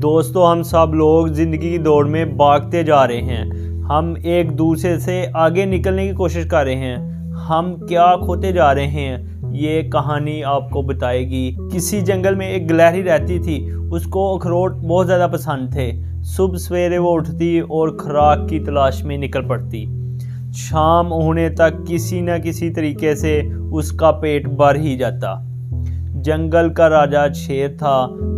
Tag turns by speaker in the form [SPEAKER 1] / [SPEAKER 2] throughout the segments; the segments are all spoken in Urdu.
[SPEAKER 1] دوستو ہم سب لوگ زندگی کی دوڑ میں بھاگتے جا رہے ہیں۔ ہم ایک دوسرے سے آگے نکلنے کی کوشش کر رہے ہیں۔ ہم کیا کھوتے جا رہے ہیں یہ کہانی آپ کو بتائے گی۔ کسی جنگل میں ایک گلہری رہتی تھی۔ اس کو اخروٹ بہت زیادہ پسند تھے۔ صبح سویرے وہ اٹھتی اور خوراک کی تلاش میں نکل پڑتی۔ شام ہونے تک کسی نہ کسی طریقے سے اس کا پیٹ بھر ہی جاتا۔ جنگل کا راجا شیر تھا۔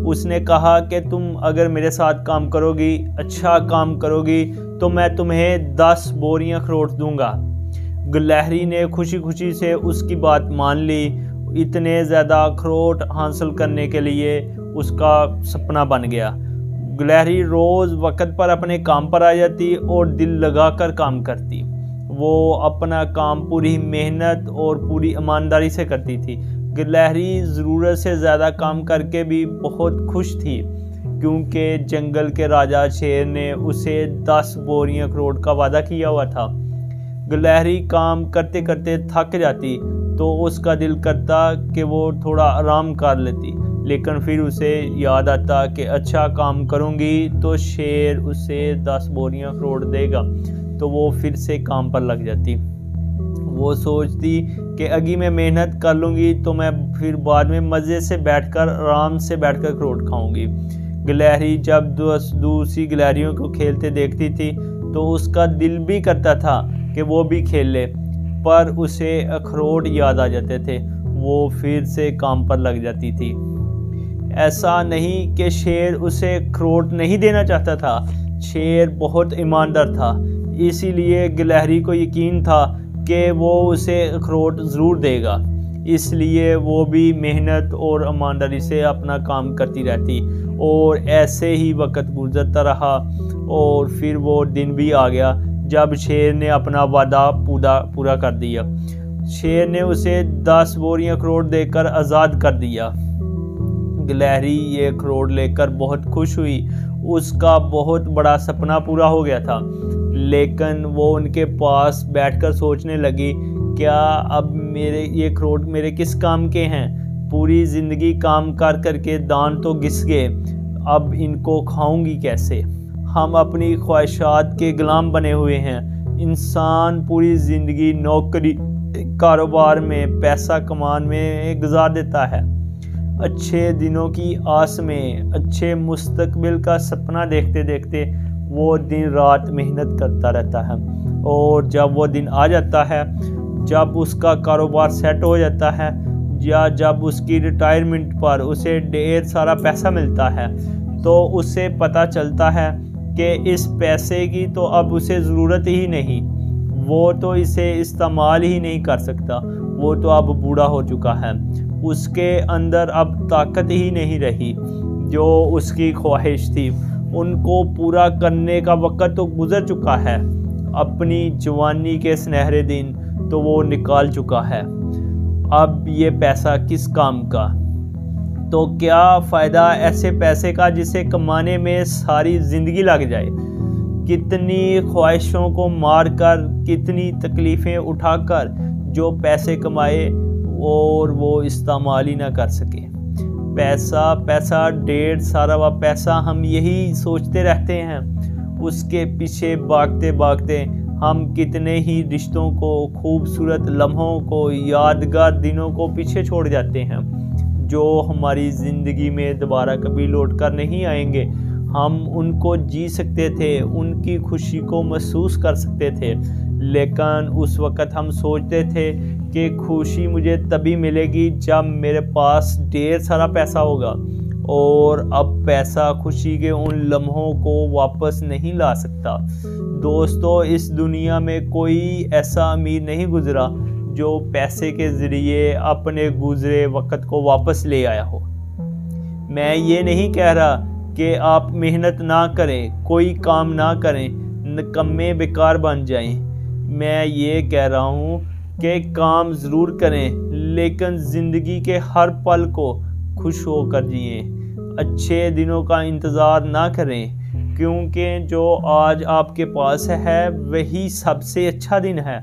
[SPEAKER 1] اس نے کہا کہ تم اگر میرے ساتھ کام کرو گی، اچھا کام کرو گی تو میں تمہیں 10 بوریاں اخروٹ دوں گا۔ گلہری نے خوشی خوشی سے اس کی بات مان لی۔ اتنے زیادہ اخروٹ حاصل کرنے کے لیے اس کا سپنا بن گیا۔ گلہری روز وقت پر اپنے کام پر آ جاتی اور دل لگا کر کام کرتی۔ وہ اپنا کام پوری محنت اور پوری ایمانداری سے کرتی تھی۔ گلہری ضرورت سے زیادہ کام کر کے بھی بہت خوش تھی، کیونکہ جنگل کے راجا شیر نے اسے 10 بوریاں اخروٹ کا وعدہ کیا ہوا تھا۔ گلہری کام کرتے کرتے تھک جاتی تو اس کا دل کرتا کہ وہ تھوڑا آرام کر لیتی، لیکن پھر اسے یاد آتا کہ اچھا کام کروں گی تو شیر اسے 10 بوریاں اخروٹ دے گا، تو وہ پھر سے کام پر لگ جاتی۔ وہ سوچتی کہ اگی میں محنت کر لوں گی تو میں پھر بعد میں مزے سے بیٹھ کر آرام سے بیٹھ کر اخروٹ کھاؤں گی۔ گلہری جب دوسری گلہریوں کو کھیلتے دیکھتی تھی تو اس کا دل بھی کرتا تھا کہ وہ بھی کھیل لے، پر اسے اخروٹ یاد آ جاتے تھے۔ وہ پھر سے کام پر لگ جاتی تھی۔ ایسا نہیں کہ شیر اسے اخروٹ نہیں دینا چاہتا تھا۔ شیر بہت ایماندار تھا، اسی لیے گلہری کو یقین تھا کہ وہ اسے اخروٹ ضرور دے گا۔ اس لیے وہ بھی محنت اور ایمانداری سے اپنا کام کرتی رہتی، اور ایسے ہی وقت گزرتا رہا۔ اور پھر وہ دن بھی آ گیا جب شیر نے اپنا وعدہ پورا کر دیا۔ شیر نے اسے 10 بوریاں اخروٹ دے کر آزاد کر دیا۔ گلہری یہ اخروٹ لے کر بہت خوش ہوئی۔ اس کا بہت بڑا سپنا پورا ہو گیا تھا، لیکن وہ ان کے پاس بیٹھ کر سوچنے لگی، کیا اب یہ اخروٹ میرے کس کام کے ہیں؟ پوری زندگی کام کر کر کے دان تو گھس گئے، اب ان کو کھاؤں گی کیسے؟ ہم اپنی خواہشات کے غلام بنے ہوئے ہیں۔ انسان پوری زندگی نوکری، کاروبار میں، پیسہ کمان میں گزار دیتا ہے، اچھے دنوں کی آس میں، اچھے مستقبل کا سپنا دیکھتے دیکھتے وہ دن رات محنت کرتا رہتا ہے، اور جب وہ دن آ جاتا ہے، جب اس کا کاروبار سیٹ ہو جاتا ہے، یا جب اس کی ریٹائرمنٹ پر اسے ڈھیر سارا پیسہ ملتا ہے، تو اسے پتہ چلتا ہے کہ اس پیسے کی تو اب اسے ضرورت ہی نہیں، وہ تو اسے استعمال ہی نہیں کر سکتا، وہ تو اب بوڑھا ہو چکا ہے، اس کے اندر اب طاقت ہی نہیں رہی۔ جو اس کی خواہش تھی ان کو پورا کرنے کا وقت تو گزر چکا ہے، اپنی جوانی کے سنہرے دن تو وہ نکال چکا ہے، اب یہ پیسہ کس کام کا؟ تو کیا فائدہ ایسے پیسے کا جسے کمانے میں ساری زندگی لگ جائے؟ کتنی خواہشوں کو مار کر، کتنی تکلیفیں اٹھا کر جو پیسے کمائے اور وہ استعمال ہی نہ کر سکے۔ پیسہ ڈھیر سارا وہ پیسہ ہم یہی سوچتے رہتے ہیں، اس کے پیچھے بھاگتے بھاگتے ہم کتنے ہی رشتوں کو، خوبصورت لمحوں کو، یادگار دنوں کو پیچھے چھوڑ جاتے ہیں، جو ہماری زندگی میں دوبارہ کبھی لوٹ کر نہیں آئیں گے۔ ہم ان کو جی سکتے تھے، ان کی خوشی کو محسوس کر سکتے تھے، لیکن اس وقت ہم سوچتے تھے کہ خوشی مجھے تبھی ملے گی جب میرے پاس ڈھیر سارا پیسہ ہوگا، اور اب پیسہ خوشی کے ان لمحوں کو واپس نہیں لا سکتا۔ دوستو، اس دنیا میں کوئی ایسا امیر نہیں گزرا جو پیسے کے ذریعے اپنے گزرے وقت کو واپس لے آیا ہو۔ میں یہ نہیں کہہ رہا کہ آپ محنت نہ کریں، کوئی کام نہ کریں، نکمے بیکار بن جائیں۔ میں یہ کہہ رہا ہوں کہ کام ضرور کریں، لیکن زندگی کے ہر پل کو خوش ہو کر جئیں۔ اچھے دنوں کا انتظار نہ کریں، کیونکہ جو آج آپ کے پاس ہے وہی سب سے اچھا دن ہے۔